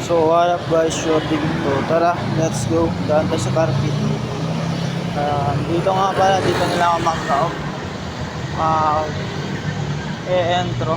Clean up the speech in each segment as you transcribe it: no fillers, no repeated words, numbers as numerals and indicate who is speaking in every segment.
Speaker 1: So what up guys, shopping to. Tara, let's go. Daan tayo sa carpet. Dito nga pala, dito nila ako mag-out. E-entro.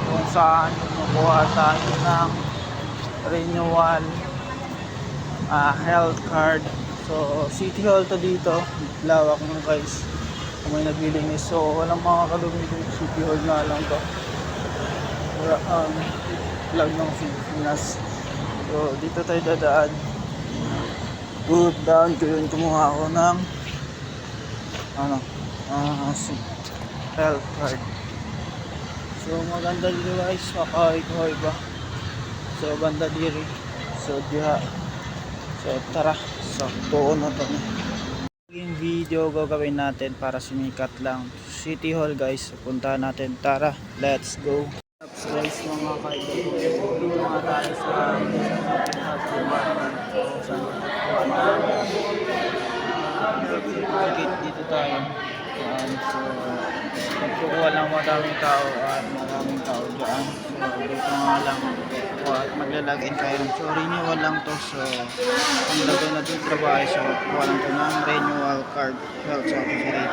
Speaker 1: Kung saan kumukuha tayo ng renewal health card. So City Hall to dito. Lawak mo guys. Kung may naglilinis. So walang mga kalumi dito. City Hall na lang to. Vlog ng Pilipinas. So dito tayo dadaan. Good down ko yun, kumuha ako ng health card. So maganda dito guys, makahay-kuhay ba. So banda diri. So diha. So tara, sakto na to. Yung video gagawin natin para sumikat lang City Hall guys. Puntahan natin, tara, let's go. Guys, mga kaibigan, dito nga tayo sa dito tayo. So magkukuha lang madaming tao at maraming tao dyan. So dito nga lang at maglalagin kayo. So renewal lang to. So ang lagay na dito trabaho. So kuha lang to ng renewal card health certificate.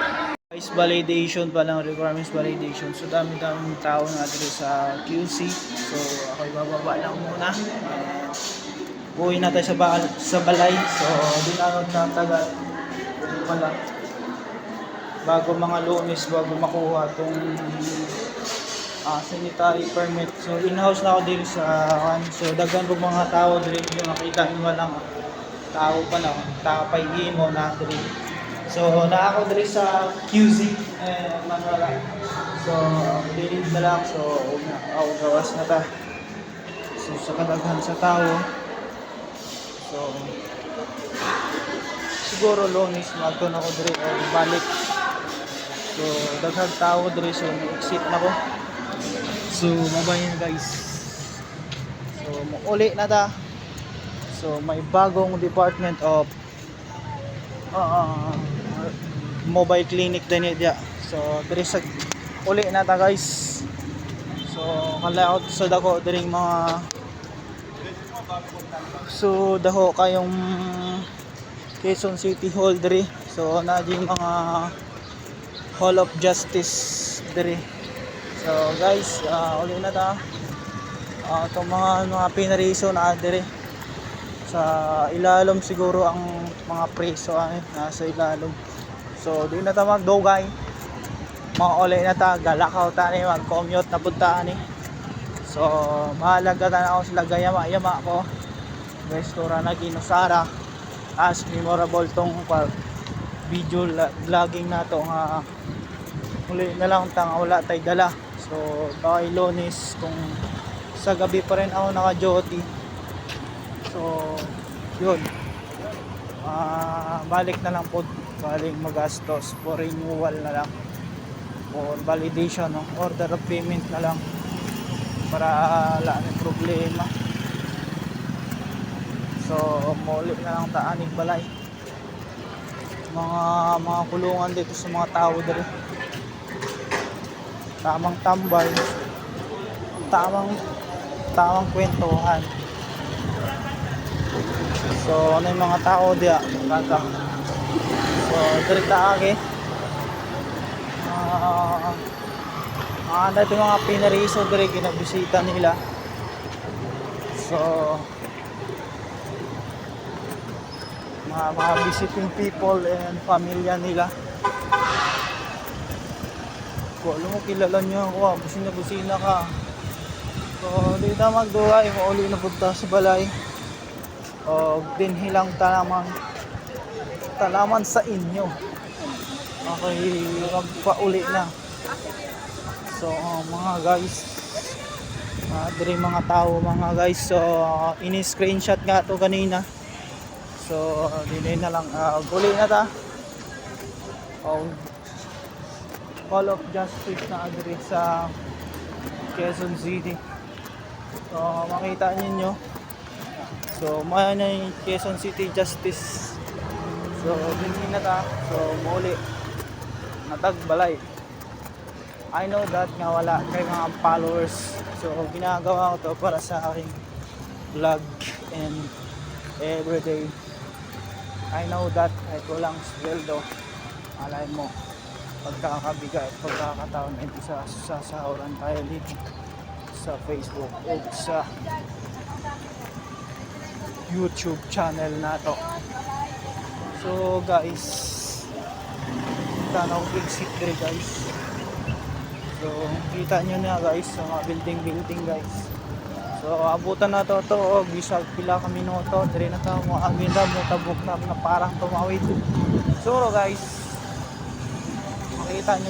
Speaker 1: Guys, validation pa lang, requirements validation. So dami-daming tao na dito sa QC. So ako ibababa lang muna. Uwi na tayo sa balay. So di na nagtatagal pala bago mga Lunes, bago makuha itong sanitary permit. So in-house na ako dito sa so daghan po mga tao dito. Makita nyo lang tao pa na, tao pa mo na dito. So na ako dito sa QZ Manila. So bilid na lang. So gawas na ta. So sa kadaghan sa tao. So siguro Lunes magkon ako dito balik. So daghang tao diri, so exit na ko. So mabayan guys. So uli na ta. So may bagong department of mobile clinic din niya. So diri sa uli na ta guys. So kalaot sa dako diri mga so daho kayong Quezon City Hall diri. So na di mga Hall of Justice diri. So guys, uli na ta. Itong mga pinariso na diri sa ilalom siguro ang mga preso nasa ilalom. So di na ta magdugay. Mga uli na ta, galakaw ta ni mag-commute na punta ni. So mahalaga ta ako sila gayama-yama ko. Restaurant na Ginosara. As memorable tong video vlogging na to nga uli na lang tang wala tay dala. So baka Lunes kung sa gabi pa rin ako naka-duty. So yun, balik na lang po, balik magastos for renewal na lang or validation, no? Order of payment na lang para wala na problema. So muli na lang taanig balay mga kulungan dito sa mga tao dito. Tamang tambay, tamang kwentuhan. So ano yung mga tao diya kaka. So dirita agi dito mga pinariso diri ginabisita nila. So mga visiting people and pamilya nila. Kung alam mo kilala niyo ako, busina ka. So dito magduwa, mauli na punta sa balay. O dinhilang talaman sa inyo. Okay, magpauli na. So mga guys, diri mga tao mga guys. So ini-screenshot nga to kanina. So dinay na lang uli na ta. Hall of Justice na diri sa Quezon City. So makita niyo. So may na yung Quezon City Justice. So dinhi na ta. So muli natag balay. I know that nga wala kay mga followers. So ginagawa ko to para sa aking vlog and everyday. I know that kahit walang sweldo, alay mo, pagkakabigay, pagkakataon ay sasahuran tayo dito sa Facebook o sa YouTube channel na to. So guys, tanaw exit dire guys. So kita nyo na guys sa mga building guys. So abutan na to bisag pila ka minuto dire na ta mo agenda mo tabok na parang tumawid. So guys, makita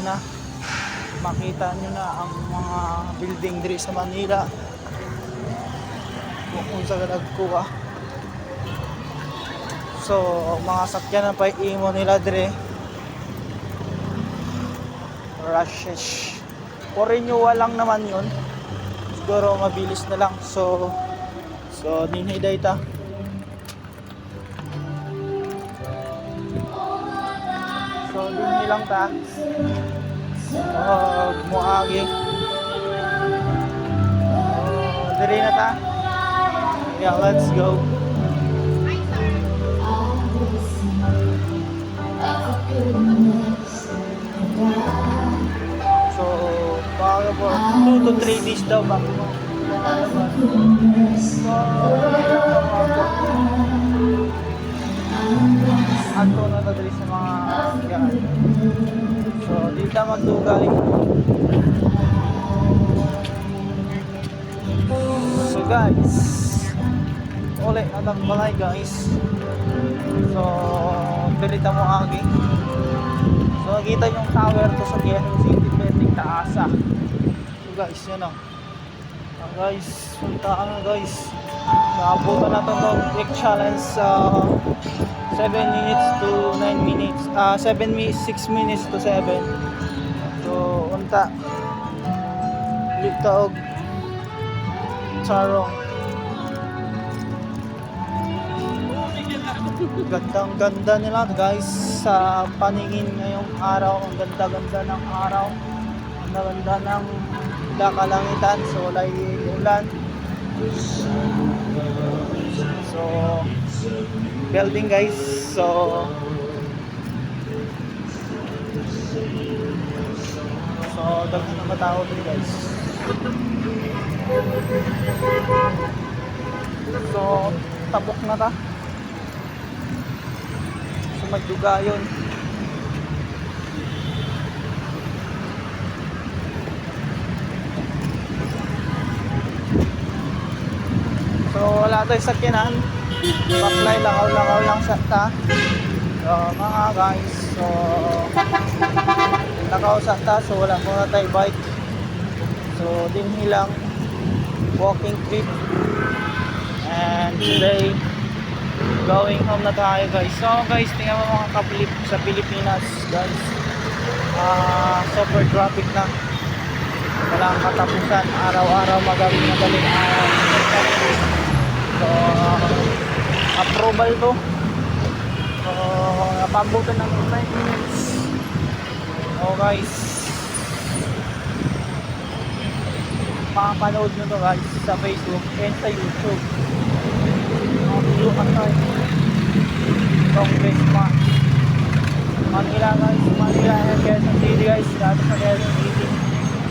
Speaker 1: nyo na ang mga building dire sa Manila kung sa galagkuha. So mga sakyan na pa imo nila dire rushes for renewal lang naman yun, siguro mabilis na lang. So dinhiday ta. So dinhi lang ta muagi diri na ta. Yeah, let's go. So baka po 2 to 3 days daw bago ato na tadali sa mga yan. So dito magdugay. So guys, ulit natang balay guys. So dirita mo agi. So nakita yung tower to sa Quezon City pending taasa. So guys, yun o. Guys, puntaan na guys. Nakabutan na to quick challenge 7 minutes to 9 minutes. 6 minutes to 7. So unta dito og charong. Gandang ganda nila guys sa paningin ngayong araw. Ang ganda-ganda ng araw, ang ganda ng kalangitan. So wala ulan. So building guys. So daghan na matao dito guys. So tabok na ta. Magdugayon. So wala tayo sakyanan. Apply langaw-langaw lang sa ta. So mga guys, so nakaw sa ta, so wala muna tayo bike. So dinhi lang walking trip. And today going home na tayo guys. So guys, tingnan mo mga kaplip sa Pilipinas guys. Super traffic na. Walang katapusan. Araw-araw madaling araw. So approval to. So napabutan ng 9 minutes. So guys, makapanood nyo to guys sa Facebook and sa YouTube. Congressman Manila guys, Manila and Quezon City guys. Dati sa Quezon City,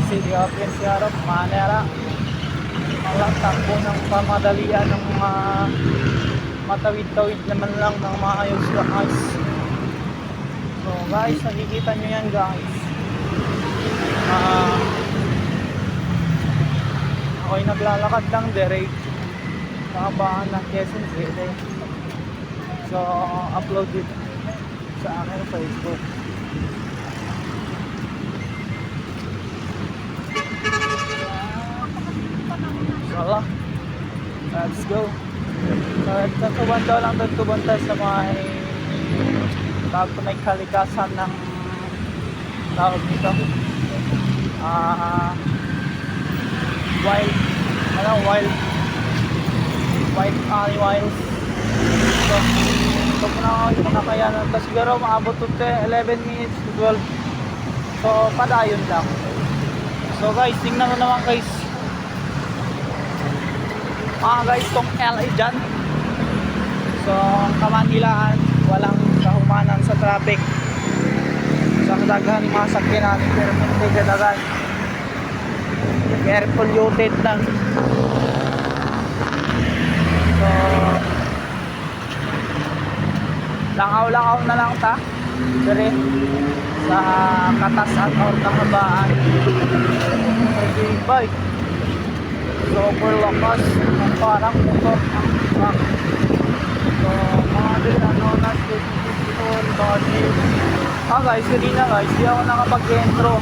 Speaker 1: City of NCR of Manila. Walang takbo ng pamadalian ng mga matawid-tawid naman lang ng maayos guys. So guys, nakikita nyo yan guys. Ako'y naglalakad lang direct kahabaan ng Quezon City. So upload it sa aking Facebook. So let's go. So nagtutuban daw lang tutubanta sa may kalikasan ng tawag nito white animals. So ito po na ako yung nakayanan. Tapos siguro maabot to 11 minutes to 12. So padayon lang. So guys, tingnan mo naman guys. Guys, tong LA dyan. So ang Kamanilaan, walang kahumanan sa traffic. Sa kadaghan mga sakyanan, pero hindi kadaghan. Very polluted lang. So langaw-langaw na lang ta. Dire sa katasan o kahabaan. Bye. Super lakas ng parang motor ang truck. So mga din ano na station body. Guys, kanina guys, di ako nakapag-intro.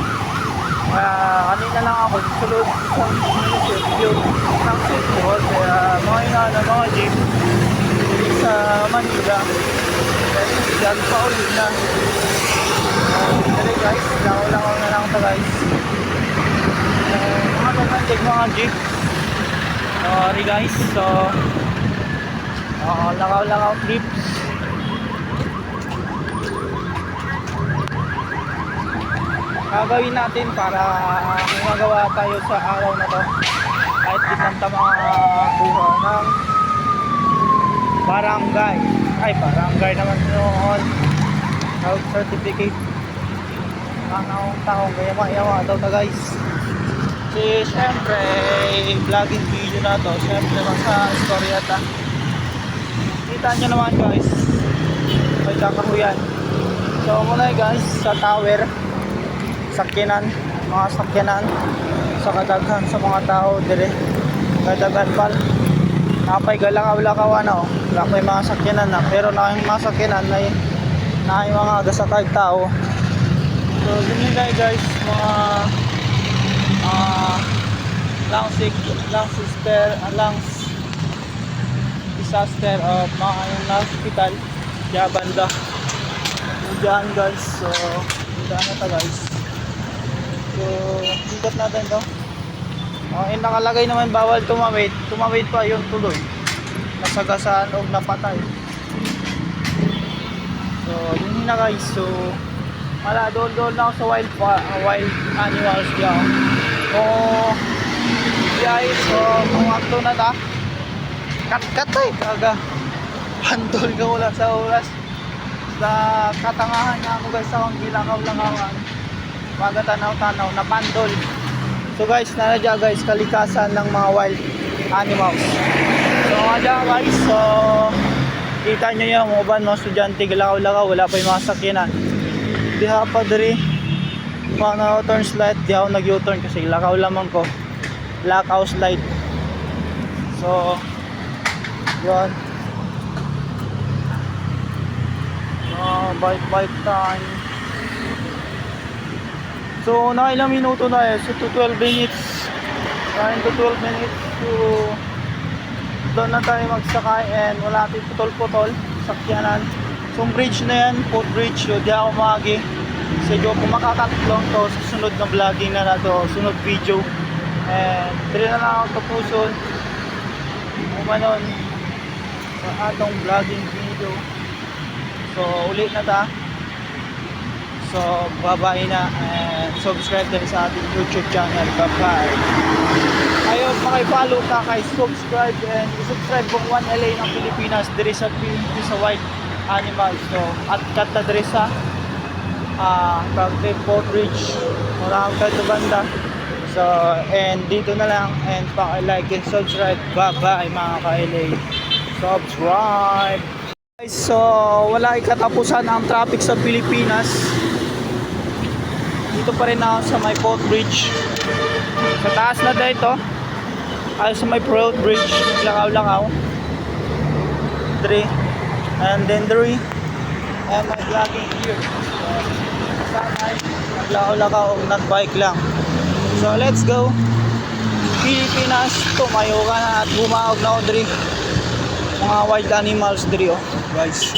Speaker 1: Kanina lang ako sulod sa munisipyo ng Sitihol. Kaya mga inana, mga jeep sa Manila. Kaya dyan pa ulit na. Dali guys, langaw-langaw na lang ito guys. Mga ganyan mga jeep. Sorry guys, so langaw-langaw trips. Gagawin natin para magawa tayo sa araw na to kahit kitang mga buha ng barangay. Barangay naman noon. Health certificate. Ang taong kaya mayawa daw ta guys. Kasi syempre vlogging video na to. Syempre sa istorya ta. Kita nyo naman guys. May kakahuyan. So muna guys sa tower. Sakyanan, mga sakyanan sa kadaghan sa mga tao dire kadaghan pal napay galangaw-lakaw ano napay mga sakyanan na pero na yung mga sakyanan na yung mga gasakay tao. So yun guys mga lungs disaster of mga yung hospital kaya banda dyan guys. So dyan na ta guys. So, ikot natin to. Nakalagay naman bawal tumawid. Tumawid pa yung tuloy. Nasagasaan o napatay. So, yun na guys. So, wala, doon na ako sa wild animals dyan. So, guys, so, kung akto na ta, kat kaga. Pantol ka wala sa oras. Sa katangahan na ako guys, sa akong gilangaw-langawan. Baga tanaw-tanaw na pandol. So guys, nanadya guys kalikasan ng mga wild animals. So nanadya guys, so kita nyo yung uban mga estudyante galakaw-lakaw, wala pa yung mga sakyanan. Di pa diri mga turn slide, di ako nag-U-turn kasi lakaw lamang ko. Blackout slide. So yun. Bike time. So, nakailang minuto na so to 12 minutes. 9 to 12 minutes to doon na tayo magsakay and wala tayong putol-putol sakyanan. So, bridge na yan, footbridge. So, di ako magi. So, kung makakatlong to sa sunod na vlogging na to, sunod video. And, dito na lang ako tapuson. Umanon sa atong vlogging video. So, ulit na ta. So, bye-bye na and subscribe din sa ating YouTube channel. Bye-bye. Ayun, makipalo ka kay subscribe and subscribe kung 1LA ng Pilipinas diri sa wild animals. So, at kata diri sa Footbridge marang kato banda. So, and dito na lang and pa-like and subscribe. Bye-bye mga ka-LA. Subscribe. Guys, so wala ikatapusan ang traffic sa Pilipinas. Dito pa rin ako sa may Footbridge. Sa taas na dito. Ay sa may Footbridge. Lakaw-lakaw. 3. And then 3. And my vlogging here. So, sanay. Naglakaw-lakaw. Not-bike lang. So let's go. Pilipinas. Tumayo ka na at bumawag na ako diri. Mga wild animals diri oh. Guys.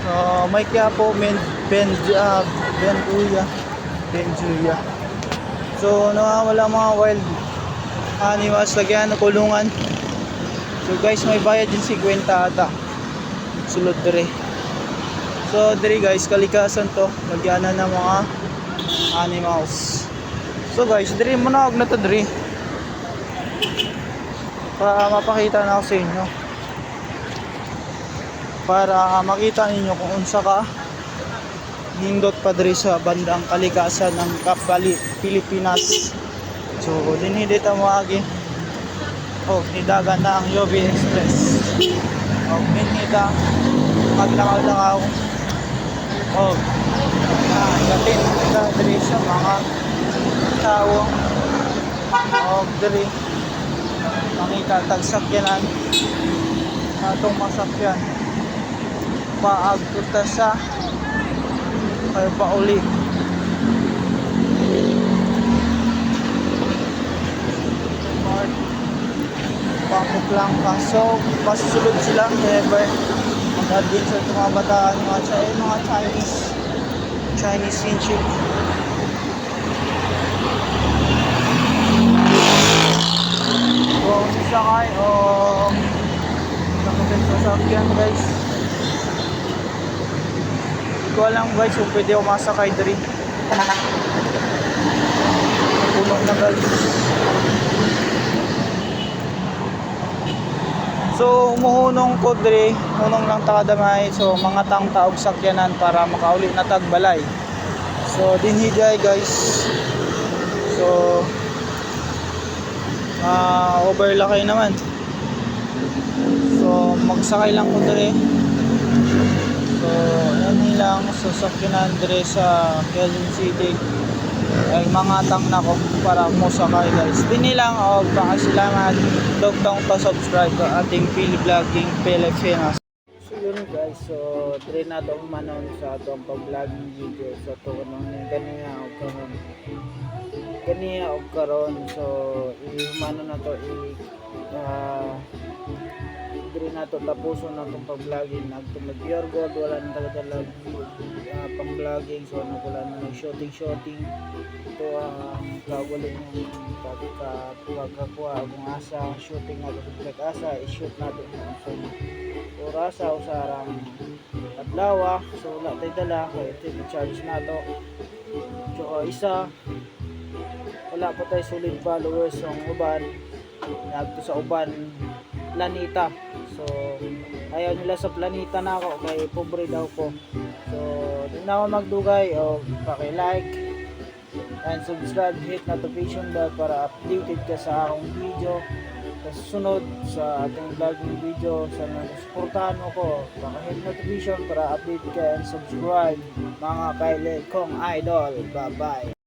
Speaker 1: So may Quiapo, Benjuya. So nawawala mga wild animals lagyan ng kulungan. So guys, may bayad din 50 ata. Sulod dire. So dire guys, kalikasan to. Lagyan na ng mga animals. So guys, diri mo na to diri. Para mapakita na ako sa inyo. Para makita ninyo kung unsa ka nindot pa diri sa bandang kalikasan ng Kapali, Pilipinas. So dinhi dito mo agi. Oh, hidagan na ang Yobi Express. Oh, minhita maglangaw-langaw. Oh, gatin na diri sa mga tao. Oh, diri makita tagsakyanan atong masakyan paagpunta sa ay pauli. Pangkok lang kaso masusulod sila never mag-adventure sa mga bataan, mga Chinese kinship. Kung sasakay o nakapit sa sakyan guys, hindi ko alam guys kung pwede ako masakay diri. Puno na guys. So umuhunong ko diri, hunong lang takadamay. So mga taog sakyanan para makauli na tagbalay. So dinhiday guys. So overlakay naman. So magsakay lang ko diri. So yan lang sasakyanan diri sa Quezon City. Ay mga tang na ko para mo sakay guys. Dini lang og pakasalamat dugtong pa subscribe ko ating Pili Vlogging Pilipinas. So yun guys, so diri na to manon sa atong pag-vlogging video sa to nang ganiya og karon. So i-mano na to diri na to tapuson na itong pag-vlogging. Nagtumag pure gold, wala nang tagadalag pang-vlogging. So wala na shooting ito ang kawalin yung pagkakuha kung asa shooting na ito sa asa i-shoot natin so orasa o sarang adlawa. So wala tayo dala kaya ito charge na ito. So isa wala pa tayo solid followers yung uban nagto sa uban planeta. So ayaw nila sa planeta na ako kay pobre daw ko. So di na ako magdugay o paki-like and subscribe, hit notification bell para updated ka sa akong video sa susunod sa ating vlogging video. Sana suportahan mo ko, paki-hit notification para update ka and subscribe mga kaili kong idol. Bye bye.